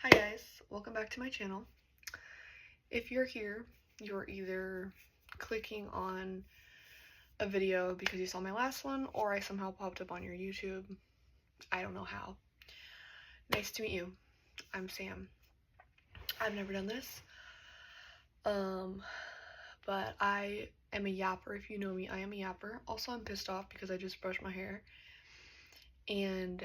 Hi guys, welcome back to my channel. If you're here, you're either clicking on a video because you saw my last one or I somehow popped up on your YouTube. I don't know how. Nice to meet you. I'm Sam. I've never done this. But I am a yapper. If you know me, I am a yapper. Also, I'm pissed off because I just brushed my hair and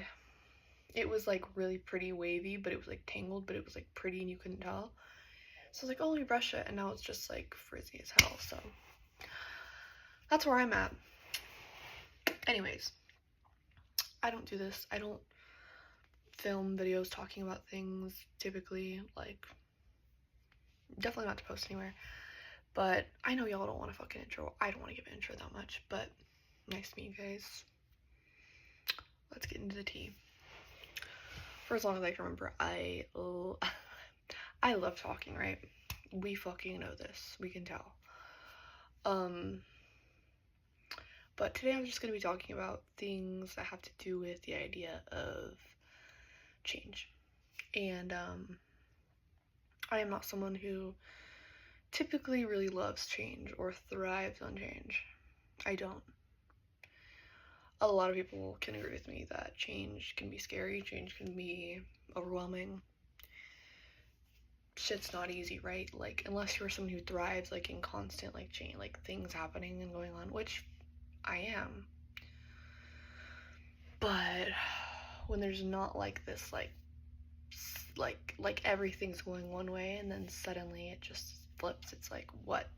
it was like really pretty wavy, but it was like tangled, but it was like pretty and you couldn't tell. So I was like, oh, let me brush it, and now it's just like frizzy as hell, so that's where I'm at. Anyways, I don't do this. I don't film videos talking about things typically, like, definitely not to post anywhere. But I know y'all don't want a fucking intro. I don't want to give an intro that much, but nice to meet you guys. Let's get into the tea. For as long as I can remember, I love talking, right? We fucking know this. We can tell. But today I'm just going to be talking about things that have to do with the idea of change. And I am not someone who typically really loves change or thrives on change. I don't. A lot of people can agree with me that change can be scary, change can be overwhelming. Shit's not easy, right? Like, unless you're someone who thrives like in constant like change, like things happening and going on, which I am. But when there's not like this like everything's going one way and then suddenly it just flips, it's like, what?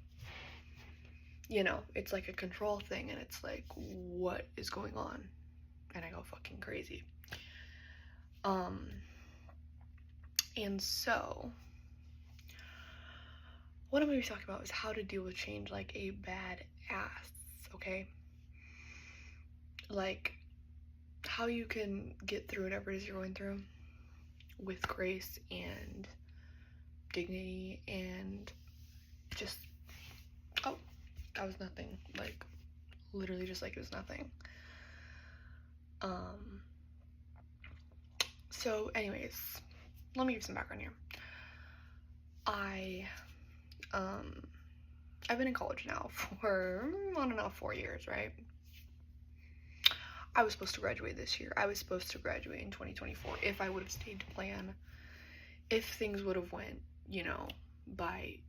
You know, it's like a control thing and it's like, what is going on? And I go fucking crazy. And so what I'm going to be talking about is how to deal with change like a bad ass, okay? Like, how you can get through whatever it is you're going through with grace and dignity and just, oh, that was nothing. Like, literally just like it was nothing. So anyways, let me give some background here. I've been in college now for, on and off, 4 years, right? I was supposed to graduate this year. I was supposed to graduate in 2024 if I would have stayed to plan. If things would have went, you know, by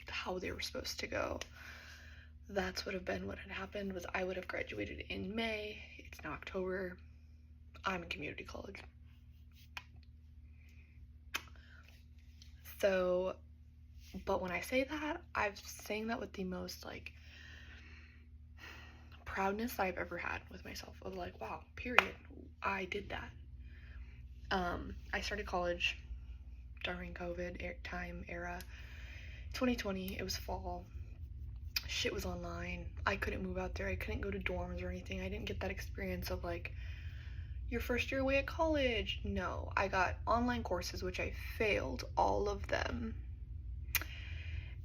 how they were supposed to go. That's would have been what had happened, was I would have graduated in May. It's now October. I'm in community college. So, but when I say that, I'm saying that with the most like proudness I've ever had with myself, of like, wow, period, I did that. I started college during COVID era, 2020. It was fall. Shit was online. I couldn't move out there. I couldn't go to dorms or anything. I didn't get that experience of like your first year away at college. No, I got online courses, which I failed all of them.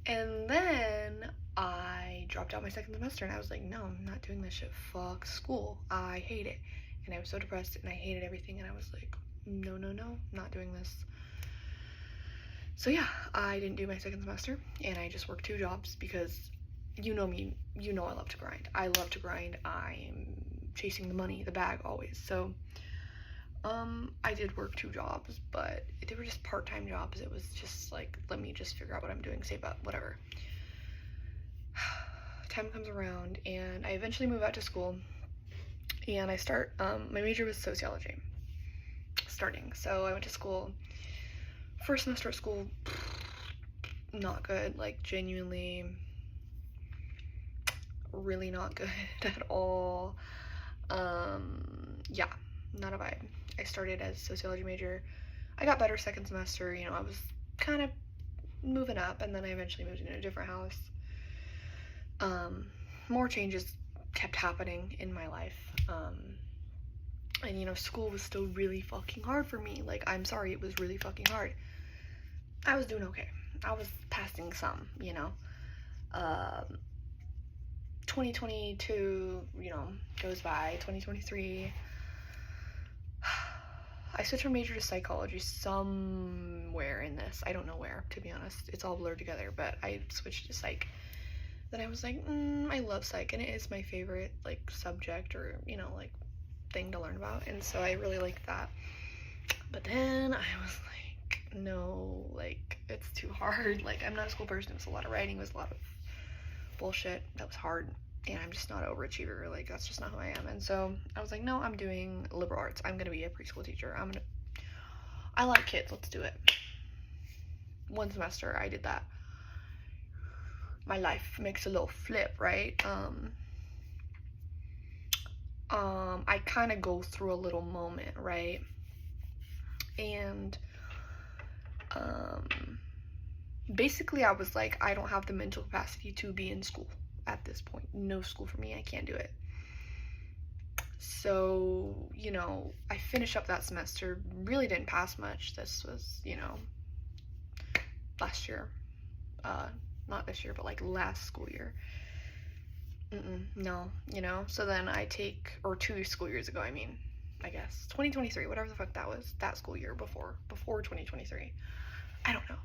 And then I dropped out my second semester and I was like, no, I'm not doing this shit. Fuck school. I hate it. And I was so depressed and I hated everything and I was like, no, not doing this. So yeah, I didn't do my second semester and I just worked 2 jobs because you know me, you know I love to grind. I love to grind. I'm chasing the money, the bag always. So I did work 2 jobs, but they were just part-time jobs. It was just like, let me just figure out what I'm doing, save up, whatever. Time comes around and I eventually move out to school and I start, my major was sociology starting. So I went to school, first semester at school, not good, like genuinely really not good at all. Yeah, not a vibe. I started as a sociology major. I got better second semester, you know, I was kind of moving up, and then I eventually moved into a different house. More changes kept happening in my life. And you know, school was still really fucking hard for me. Like, I'm sorry, it was really fucking hard. I was doing okay. I was passing some, you know. 2022, you know, goes by. 2023. I switched my major to psychology somewhere in this. I don't know where, to be honest. It's all blurred together, but I switched to psych. Then I was like, I love psych, and it is my favorite, like, subject or, you know, like, thing to learn about, and so I really liked that. But then I was like, no, like, it's too hard. Like, I'm not a school person. It was a lot of writing. It was a lot of bullshit that was hard, and I'm just not an overachiever. Like, that's just not who I am. And so I was like, no, I'm doing liberal arts. I'm gonna be a preschool teacher. I like kids. Let's do it. One semester I did that. My life makes a little flip, right? I kind of go through a little moment, right? And basically I was like, I don't have the mental capacity to be in school at this point. No school for me. I can't do it. So, you know, I finished up that semester, really didn't pass much. This was, you know, last year. Not this year, but like last school year. No, you know. So then I take, or 2 school years ago, I mean, I guess 2023, whatever the fuck that was, that school year before 2023. I don't know.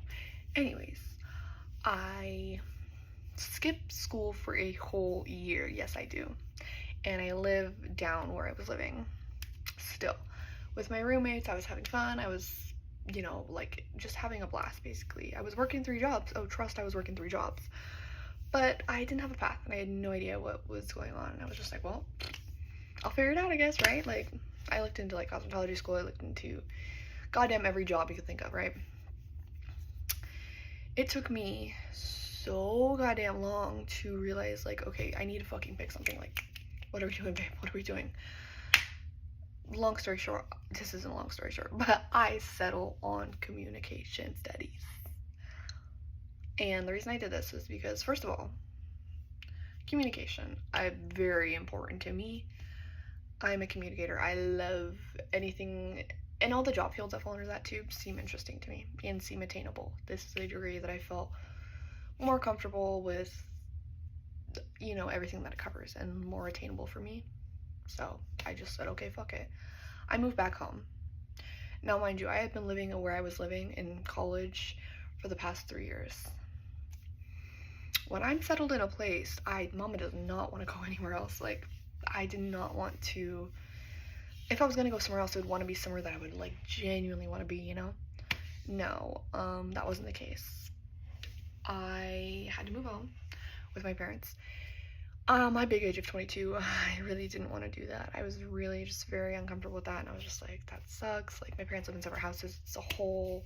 Anyways, I skipped school for a whole year. Yes, I do. And I live down where I was living still. With my roommates, I was having fun. I was, you know, like, just having a blast, basically. I was working 3 jobs. Oh, trust, I was working 3 jobs. But I didn't have a path, and I had no idea what was going on. And I was just like, well, I'll figure it out, I guess, right? Like, I looked into, like, cosmetology school. I looked into goddamn every job you could think of, right? It took me so goddamn long to realize, like, okay, I need to fucking pick something. Like, what are we doing, babe? What are we doing? Long story short, this isn't a long story short, but I settle on communication studies. And the reason I did this is because, first of all, communication is very important to me. I'm a communicator. I love anything, and all the job fields that fall under that too seem interesting to me and seem attainable. This is a degree that I felt more comfortable with, you know, everything that it covers, and more attainable for me. So I just said, okay, fuck it. I moved back home. Now, mind you, I had been living where I was living in college for the past 3 years. When I'm settled in a place, Mama does not want to go anywhere else. Like, I did not want to. If I was gonna go somewhere else, it would want to be somewhere that I would, like, genuinely want to be, you know? No, that wasn't the case. I had to move home with my parents. My big age of 22, I really didn't want to do that. I was really just very uncomfortable with that, and I was just like, that sucks. Like, my parents live in separate houses. It's a whole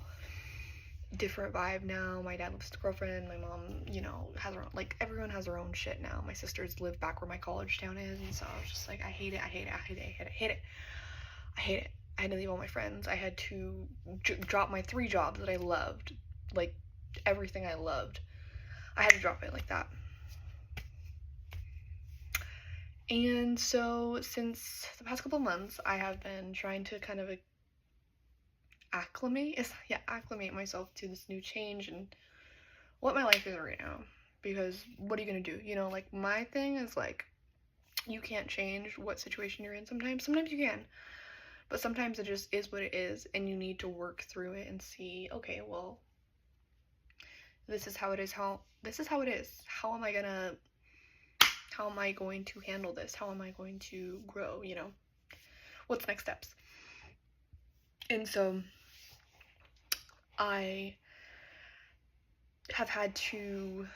different vibe now. My dad lives with a girlfriend. My mom, you know, has her own, like, everyone has their own shit now. My sisters live back where my college town is, and so I was just like, I hate it. I hate it. I hate it. I hate it. I hate it. I hate it. I had to leave all my friends. I had to drop my 3 jobs that I loved, like, everything I loved. I had to drop it like that. And so since the past couple months, I have been trying to kind of acclimate myself to this new change and what my life is right now. Because what are you gonna do? You know, like, my thing is, like, you can't change what situation you're in sometimes. Sometimes you can. But sometimes it just is what it is, and you need to work through it and see, okay, well, this is how it is. This is how it is. How am I going to handle this? How am I going to grow, you know? What's next steps? And so I have had to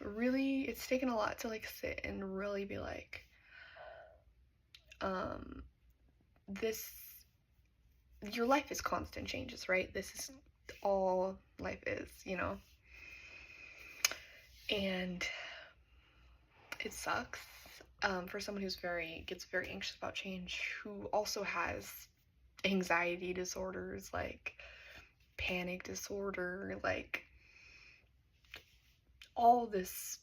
really, it's taken a lot to, like, sit and really be like, your life is constant changes, right? This is all life is, you know? And it sucks for someone who's gets very anxious about change, who also has anxiety disorders, like panic disorder, like all this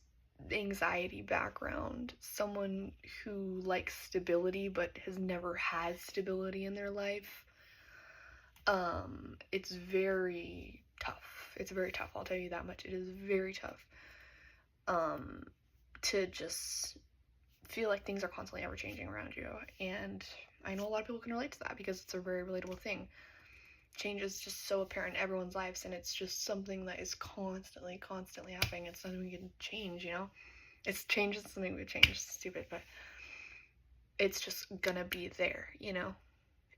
anxiety background. Someone who likes stability but has never had stability in their life. It's very tough. It's very tough, I'll tell you that much. It is very tough. To just feel like things are constantly ever changing around you. And I know a lot of people can relate to that because it's a very relatable thing. change is just so apparent in everyone's lives, and it's just something that is constantly happening. It's nothing we can change, you know? It's change is something we change. It's stupid, but it's just gonna be there, you know?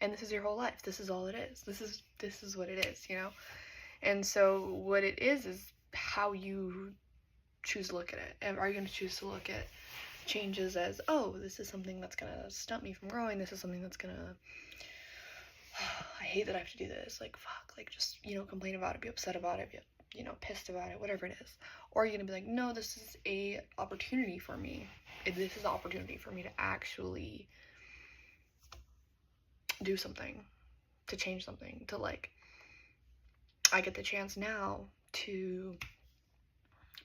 And this is your whole life. This is all it is. This is what it is, you know? And so what it is how you choose to look at it. And are you going to choose to look at changes as, oh, this is something that's going to stop me from growing. This is something that's going to, I hate that I have to do this. Like, fuck, like, just, you know, complain about it, be upset about it, be, you know, pissed about it, whatever it is. Or are you going to be like, no, this is a opportunity for me. This is an opportunity for me to actually do something, to change something, to, like, I get the chance now to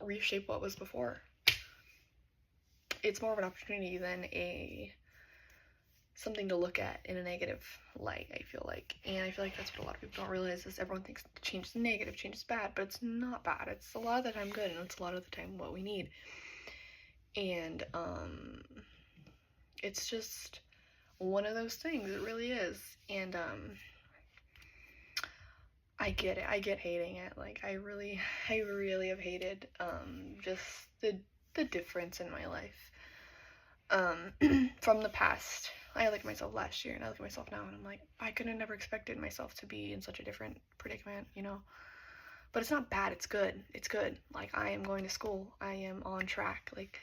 reshape what was before. It's more of an opportunity than something to look at in a negative light, I feel like. And I feel like that's what a lot of people don't realize is everyone thinks change is negative, change is bad, but it's not bad. It's a lot of the time good, and it's a lot of the time what we need. And it's just one of those things. It really is. And I get it. I get hating it. Like, I really have hated just the difference in my life from the past. I look at myself last year and I look at myself now and I'm like, I could have never expected myself to be in such a different predicament, you know? But it's not bad. It's good. It's good. Like, I am going to school. I am on track. Like,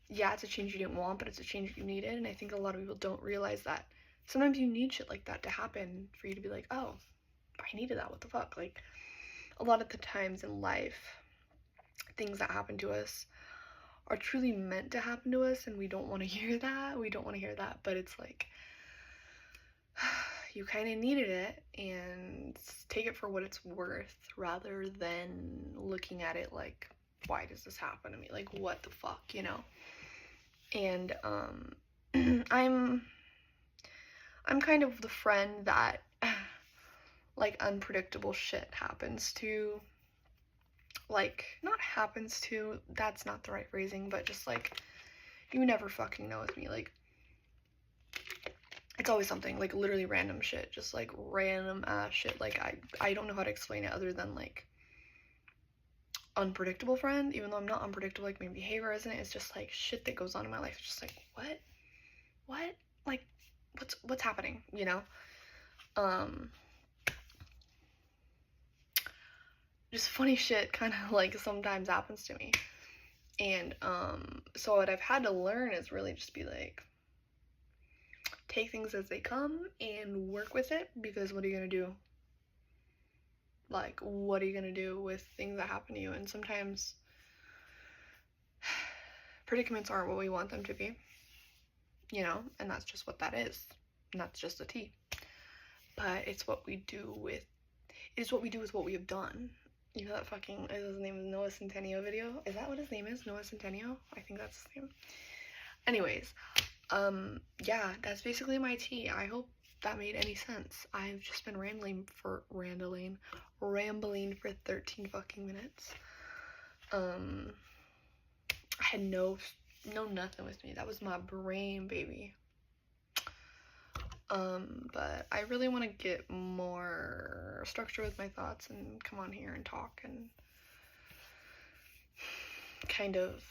yeah, it's a change you didn't want, but it's a change you needed. And I think a lot of people don't realize that sometimes you need shit like that to happen for you to be like, oh, I needed that. What the fuck? Like, a lot of the times in life, things that happen to us are truly meant to happen to us, and we don't want to hear that. We don't want to hear that, but it's like, you kind of needed it, and take it for what it's worth, rather than looking at it like, why does this happen to me? Like, what the fuck, you know? And, I'm kind of the friend that, like, unpredictable shit happens to. Like, not happens to, that's not the right phrasing, but just, like, you never fucking know with me. Like, it's always something, like, literally random shit, just, like, random ass shit. Like, I don't know how to explain it other than, like, unpredictable friend, even though I'm not unpredictable, like, my behavior isn't. It's just, like, shit that goes on in my life. It's just, like, what, like, what's happening, you know? Just funny shit kind of, like, sometimes happens to me. And, so what I've had to learn is really just be, like, take things as they come and work with it, because what are you gonna do? Like, what are you gonna do with things that happen to you? And sometimes predicaments aren't what we want them to be, you know, and that's just what that is. And that's just the tea. But it's what we do with what we have done. You know that fucking, his name is Noah Centineo video? Is that what his name is? Noah Centineo? I think that's his name. Anyways, yeah, that's basically my tea. I hope that made any sense. I've just been rambling for 13 fucking minutes. I had no nothing with me. That was my brain, baby. But I really want to get more structure with my thoughts and come on here and talk and kind of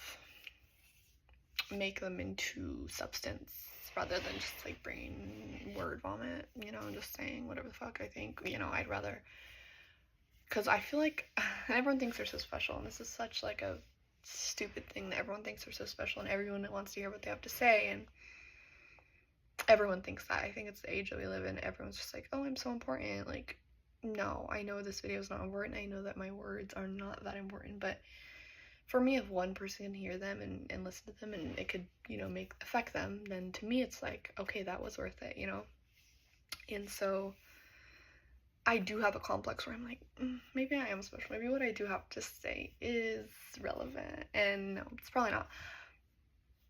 make them into substance rather than just, like, brain word vomit, you know, just saying whatever the fuck I think, you know. I'd rather, because I feel like everyone thinks they're so special, and this is such, like, a stupid thing that everyone thinks they're so special and everyone wants to hear what they have to say, and everyone thinks that. I think it's the age that we live in. Everyone's just like, oh, I'm so important. Like, no, I know this video is not important. I know that my words are not that important, but for me, if one person can hear them and listen to them and it could, you know, affect them, then to me it's like, okay, that was worth it, you know? And so I do have a complex where I'm like, maybe I am special. Maybe what I do have to say is relevant. And no, it's probably not.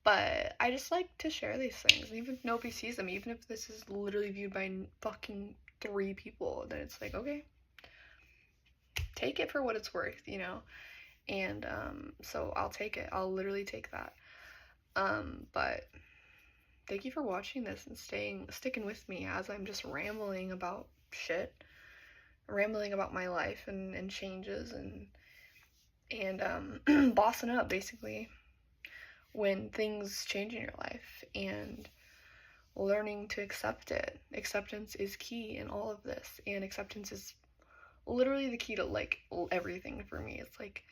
But I just like to share these things, and even if nobody sees them, even if this is literally viewed by fucking 3 people, then it's like, okay, take it for what it's worth, you know? And, so I'll take it. I'll literally take that. But thank you for watching this and sticking with me as I'm just rambling about shit. rambling about my life and changes and bossing up basically when things change in your life and learning to accept it. Acceptance is key in all of this, and acceptance is literally the key to like everything for me. It's like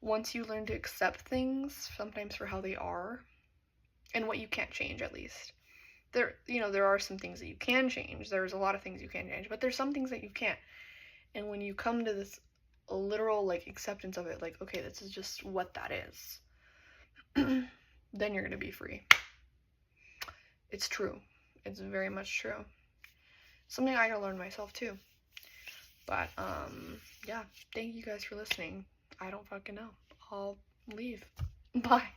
once you learn to accept things sometimes for how they are and what you can't change, at least there are some things that you can change. There's a lot of things you can change, but there's some things that you can't. And when you come to this literal like acceptance of it, like, okay, this is just what that is, then you're gonna be free. It's true. It's very much true. Something I gotta learn myself too. But yeah, thank you guys for listening. I don't fucking know. I'll leave. Bye.